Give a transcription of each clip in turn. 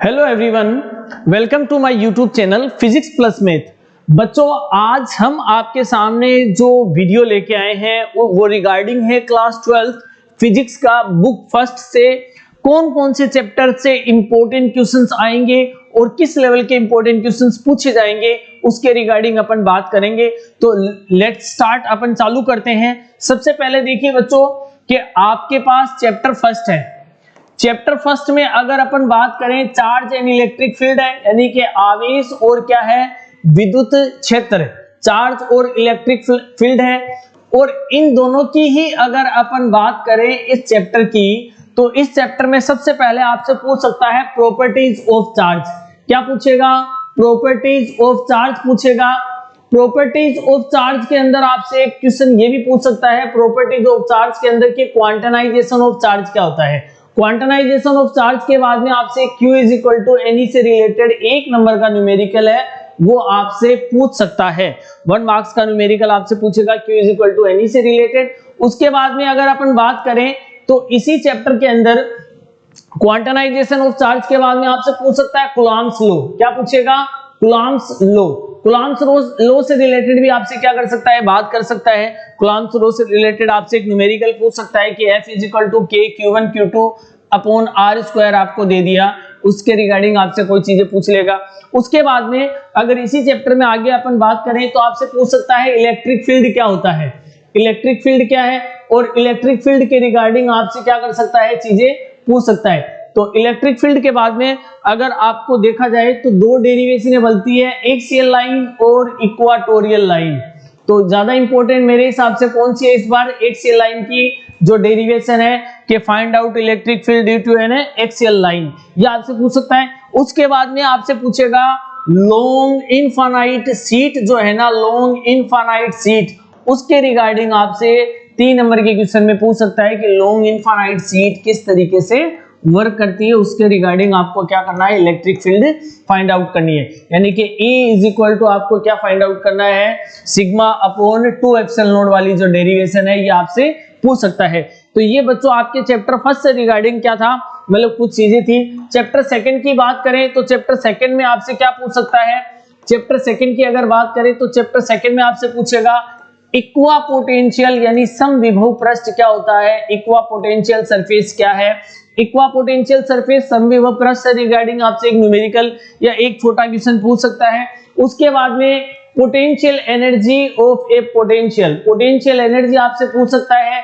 Hello everyone, welcome to my YouTube channel physics plus math. बच्चों, आज हम आपके सामने जो वीडियो लेके आए हैं वो रिगार्डिंग है क्लास 12 फिजिक्स का बुक फर्स्ट से कौन कौन से चैप्टर से इंपॉर्टेंट क्वेश्चंस आएंगे और किस लेवल के इंपॉर्टेंट क्वेश्चंस पूछे जाएंगे उसके रिगार्डिंग अपन बात करेंगे। तो लेट्स स्टार्ट, अपन चालू करते हैं। सबसे पहले देखिए बच्चों कि आपके पास चैप्टर फर्स्ट है। चैप्टर फर्स्ट में अगर अपन बात करें चार्ज एंड इलेक्ट्रिक फील्ड है, यानी कि आवेश और क्या है विद्युत क्षेत्र, चार्ज और इलेक्ट्रिक फील्ड है। और इन दोनों की ही अगर अपन बात करें इस चैप्टर की, तो इस चैप्टर में सबसे पहले आपसे पूछ सकता है प्रॉपर्टीज ऑफ चार्ज। क्या पूछेगा? प्रॉपर्टीज ऑफ चार्ज पूछेगा। प्रॉपर्टीज ऑफ चार्ज के अंदर आपसे एक क्वेश्चन ये भी पूछ सकता है प्रॉपर्टीज ऑफ चार्ज के अंदर कि क्वांटाइजेशन ऑफ चार्ज क्या होता है। क्वांटाइजेशन ऑफ चार्ज के बाद में आपसे Q is equal to n e से रिलेटेड एक नंबर का न्यूमेरिकल है वो आपसे पूछ सकता है। 1 मार्क्स का न्यूमेरिकल आपसे पूछेगा Q is equal to n e से रिलेटेड। उसके बाद में अगर अपन बात करें तो इसी चैप्टर के अंदर क्वांटाइजेशन ऑफ चार्ज के बाद में आपसे पूछ सकता है कूलॉम्स लॉ। क्या पूछेगा? Coulomb's law. कूलॉम्स लॉ से रिलेटेड भी आपसे क्या कर सकता है, बात कर सकता है। कूलॉम्स लॉ से रिलेटेड आपसे एक न्यूमेरिकल पूछ सकता है कि F is equal to K Q1 Q2 upon R square आपको दे दिया, उसके रिगार्डिंग आपसे कोई चीजें पूछ लेगा। उसके बाद में अगर इसी चैप्टर में आगे अपन बात करें तो आपसे पूछ सकता है इलेक्ट्रिक फील्ड क्या होता है, इलेक्ट्रिक फील्ड क्या है, और इलेक्ट्रिक फील्ड के रिगार्डिंग आपसे क्या कर सकता है, चीजें पूछ सकता है। तो इलेक्ट्रिक फील्ड के बाद में अगर आपको देखा जाए तो दो डेरिवेशन बनती है, एक्सियल लाइन और इक्वाटोरियल लाइन। तो ज्यादा इंपॉर्टेंट मेरे हिसाब से कौन सी है इस बार? एक्सियल लाइन की जो डेरिवेशन है कि find out electric field due to an axial line, ये आपसे पूछ सकता है। उसके बाद में आपसे पूछेगा लॉन्ग इनफाइनाइट शीट जो है ना, लॉन्ग इनफाइनाइट शीट, उसके रिगार्डिंग आपसे 3 नंबर के क्वेश्चन में पूछ सकता है कि लॉन्ग इनफाइनाइट शीट किस तरीके से वर्क करती है, उसके रिगार्डिंग आपको क्या करना है, इलेक्ट्रिक फील्ड फाइंड आउट करनी है। यानी कि E इज इक्वल टू आपको क्या फाइंड आउट करना है, सिग्मा अपॉन 2 एप्सिलॉन नॉट वाली जो डेरिवेशन है ये आपसे पूछ सकता है। तो ये बच्चों आपके चैप्टर फर्स्ट से रिगार्डिंग क्या था, मतलब कुछ चीजें थी। चैप्टर सेकंड की बात करें तो चैप्टर सेकंड में आपसे क्या पूछ सकता है, चैप्टर सेकंड की अगर बात करें तो चैप्टर सेकंड में आपसे पूछेगा इक्वा पोटेंशियल यानी समविभव पृष्ठ क्या होता है, इक्वा पोटेंशियल सरफेस क्या है। इक्वा पोटेंशियल सरफेस समविभव पृष्ठ से रिगार्डिंग आपसे एक न्यूमेरिकल या एक छोटा क्वेश्चन पूछ सकता है। उसके बाद में potential energy of A potential, potential energy आपसे पूछ सकता है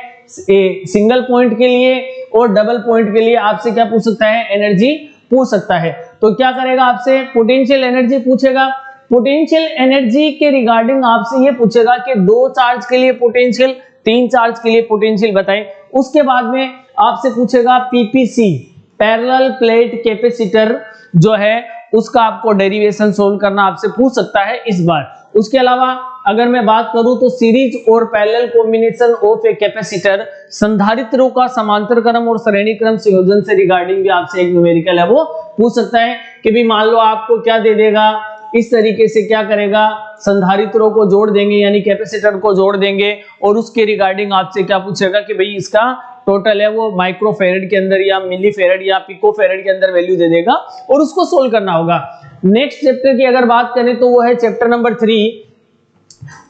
सिंगल पॉइंट के लिए, और डबल पॉइंट के लिए आपसे क्या पूछ सकता है, एनर्जी पूछ सकता है। तो क्या करेगा, आपसे पोटेंशियल एनर्जी पूछेगा। पोटेंशियल एनर्जी के रिगार्डिंग आपसे ये पूछेगा कि 2 चार्ज के लिए पोटेंशियल, 3 चार्ज के लिए पोटेंशियल बताएं। उसके बाद में आपसे पूछेगा पीपीसी पैरेलल प्लेट कैपेसिटर जो है उसका आपको डेरिवेशन सोल्व करना आपसे पूछ सकता है इस बार। उसके अलावा अगर मैं बात करूं तो सीरीज और parallel combination of a capacitor, संधारित्रों का समांतर क्रम और श्रेणी क्रम संयोजन से रिगार्डिंग भी आपसे एक न्यूमेरिकल है वो पूछ सकता है कि भी मान लो आपको क्या दे देगा, इस तरीके से क्या करेगा, संधारित्रों को जोड़ देंगे यानी कैपेसिटर को जोड़ देंगे, और उसके रिगार्डिंग आपसे क्या पूछेगा कि भाई इसका टोटल है वो माइक्रोफेरेड के अंदर या मिलीफेरेड या पिकोफेरेड के अंदर वैल्यू दे देगा और उसको सोल्व करना होगा। नेक्स्ट चैप्टर की अगर बात करें तो वो है चैप्टर नंबर 3।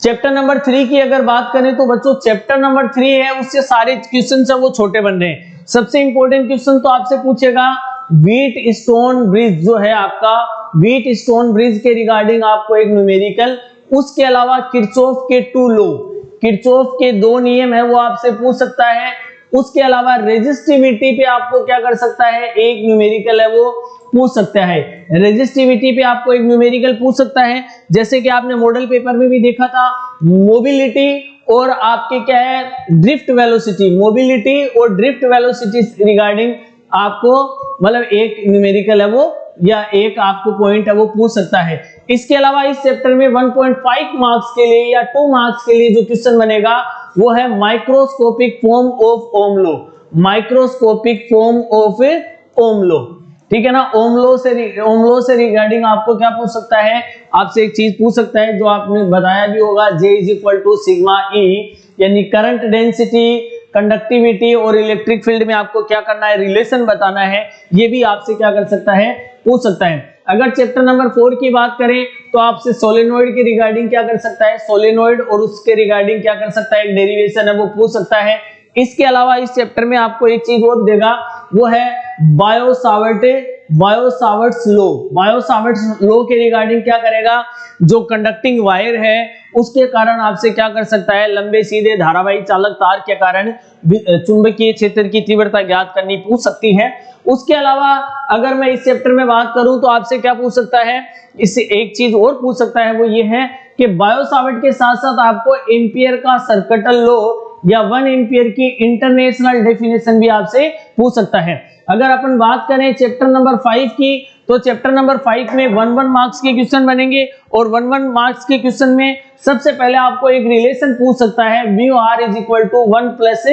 चैप्टर नंबर 3 की अगर बात करें तो बच्चों चैप्टर नंबर 3 है उससे सारे क्वेश्चन है वो छोटे बन रहे हैं। सबसे इंपॉर्टेंट क्वेश्चन तो आपसे पूछेगा व्हीट स्टोन ब्रिज जो है आपका, व्हीट स्टोन ब्रिज के रिगार्डिंग आपको एक न्यूमेरिकल। उसके अलावा किरचॉफ के 2 लॉ, किरचॉफ के 2 नियम है वो आपसे पूछ सकता है। उसके अलावा रेजिस्टिविटी पे आपको क्या कर सकता है, एक न्यूमेरिकल है वो पूछ सकता है। रेजिस्टिविटी पे आपको एक न्यूमेरिकल पूछ सकता है, जैसे कि आपने मॉडल पेपर में भी देखा था मोबिलिटी और आपके क्या है ड्रिफ्ट वेलोसिटी, मोबिलिटी और ड्रिफ्ट वेलोसिटी रिगार्डिंग आपको मतलब एक न्यूमेरिकल है वो या एक आपको पॉइंट है वो पूछ सकता है। इसके अलावा इस चैप्टर में 1.5 मार्क्स के लिए या 2 मार्क्स के लिए जो क्वेश्चन बनेगा वो है microscopic form of Ohm law, microscopic form of Ohm law, ठीक है ना। ओम लॉ से रिगार्डिंग आपको क्या पूछ सकता है, आपसे एक चीज पूछ सकता है जो आपने बताया भी होगा, J is equal to sigma E, यानी करंट डेंसिटी कंडक्टिविटी और इलेक्ट्रिक फील्ड में आपको क्या करना है, रिलेशन बताना है, ये भी आपसे क्या कर सकता है, पूछ सकता है। अगर चैप्टर नंबर 4 की बात करें तो आपसे सोलेनोइड के रिगार्डिंग क्या कर सकता है, सोलेनोइड और उसके रिगार्डिंग क्या कर सकता है, एक डेरिवेशन है वो पूछ सकता है। इसके अलावा इस चैप्टर में आपको एक चीज और देगा, वो है बायो-सावर्ट्स लॉ। बायो-सावर्ट्स लॉ के रिगार्डिंग क्या करेगा, जो कंडक्टिंग वायर है उसके कारण आपसे क्या कर सकता है, लंबे सीधे धारावाही चालक तार के कारण चुंबकीय क्षेत्र की तीव्रता ज्ञात करनी पूछ सकती है। उसके अलावा अगर मैं इस चैप्टर में बात करूं तो आपसे क्या पूछ सकता है, इससे एक चीज और पूछ सकता है, वो ये है कि बायो-सावर्ट के साथ साथ आपको एम्पियर का सर्किटल लॉ या 1 एम्पियर की इंटरनेशनल डेफिनेशन भी आपसे पूछ सकता है। अगर अपन बात करें चैप्टर नंबर 5 की, तो चैप्टर नंबर 5 में 1 मार्क्स के क्वेश्चन बनेंगे और 1 मार्क्स के क्वेश्चन में सबसे पहले आपको एक रिलेशन पूछ सकता है, mu r is equal to 1 plus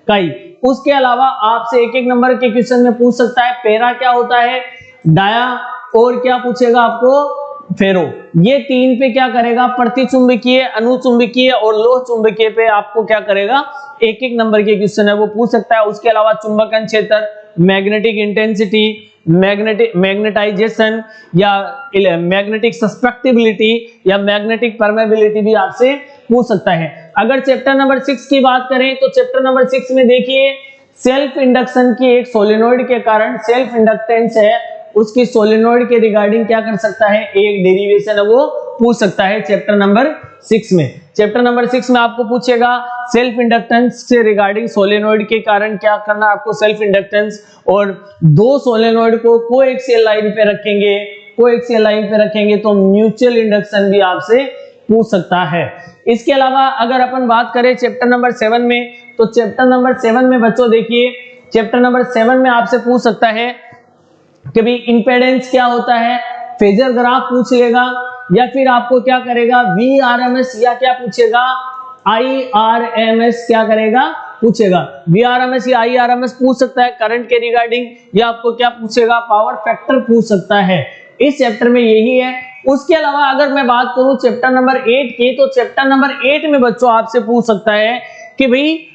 chi. उसके अलावा आपसे एक एक नंबर के क्वेश्चन में पूछ सकता है पैरा क्या होता है, डाया, और क्या पूछेगा आपको, फेरो। ये तीन पे क्या करेगा, प्रतिचुंबकीय, अनुचुंबकीय और लोह चुंबकीय पे आपको क्या करेगा, एक एक नंबर के क्वेश्चन है वो पूछ सकता है। उसके अलावा चुंबकन क्षेत्र, मैग्नेटिक इंटेंसिटी, मैग्नेटाइजेशन या मैग्नेटिक सस्पेक्टिबिलिटी या मैग्नेटिक परमेबिलिटी भी आपसे पूछ सकता है। अगर चैप्टर नंबर 6 की बात करें तो चैप्टर नंबर 6 में देखिए, सेल्फ इंडक्शन की एक सोलेनोइड के कारण सेल्फ इंडक्टेंस है, उसकी सोलेनोइड के रिगार्डिंग क्या कर सकता है, एक डेरिवेशन है वो पूछ सकता है चैप्टर नंबर 6 में। चैप्टर नंबर 6 में आपको पूछेगा सेल्फ इंडक्टेंस से रिगार्डिंग सोलेनोइड के कारण क्या करना आपको, सेल्फ इंडक्टेंस, और दो सोलेनोइड को कोएक्सियल लाइन पे रखेंगे, कोएक्सियल लाइन पे रखेंगे तो म्यूचुअल इंडक्शन भी आपसे पूछ सकता है। इसके अलावा अगर अपन बात करें चैप्टर नंबर 7 में, तो चैप्टर नंबर 7 में बच्चों देखिए, चैप्टर नंबर 7 में आपसे पूछ सकता है कि भाई इंपेडेंस क्या होता है, फेजर ग्राफ पूछ लेगा, या फिर आपको क्या करेगा, VRMS या क्या पूछेगा, IRMS क्या करेगा, पूछेगा। VRMS या IRMS पूछ सकता है करंट के रिगार्डिंग, या आपको क्या पूछेगा, पावर फैक्टर पूछ सकता है। इस चैप्टर में यही है। उसके अलावा अगर मैं बात करूं चैप्टर नंबर 8 की, तो चैप्टर नंबर 8 में बच्चों आपसे पूछ सकता है कि भाई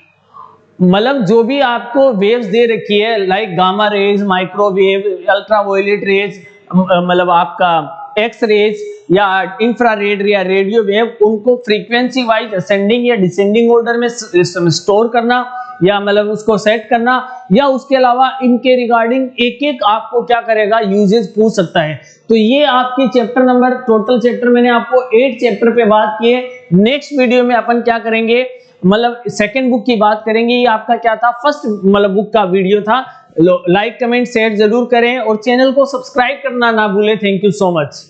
मतलब जो भी आपको वेव्स दे रखी है, like gamma rays, microwave, ultraviolet rays, मतलब आपका एक्स रेज या इंफ्रारेड या रेडियो वेव, उनको फ्रीक्वेंसी वाइज असेंडिंग या डिसेंडिंग ऑर्डर में स्टोर करना या मतलब उसको सेट करना, या उसके अलावा इनके रिगार्डिंग एक एक आपको क्या करेगा, यूजेस पूछ सकता है। तो ये आपकी चैप्टर नंबर, टोटल चैप्टर मैंने आपको 8 चैप्टर पे बात की है। नेक्स्ट वीडियो में अपन क्या करेंगे, मतलब सेकंड बुक की बात करेंगे। ये आपका क्या था, फर्स्ट मतलब बुक का वीडियो था। लाइक कमेंट शेयर जरूर करें और चैनल को सब्सक्राइब करना ना भूलें। Thank you so much.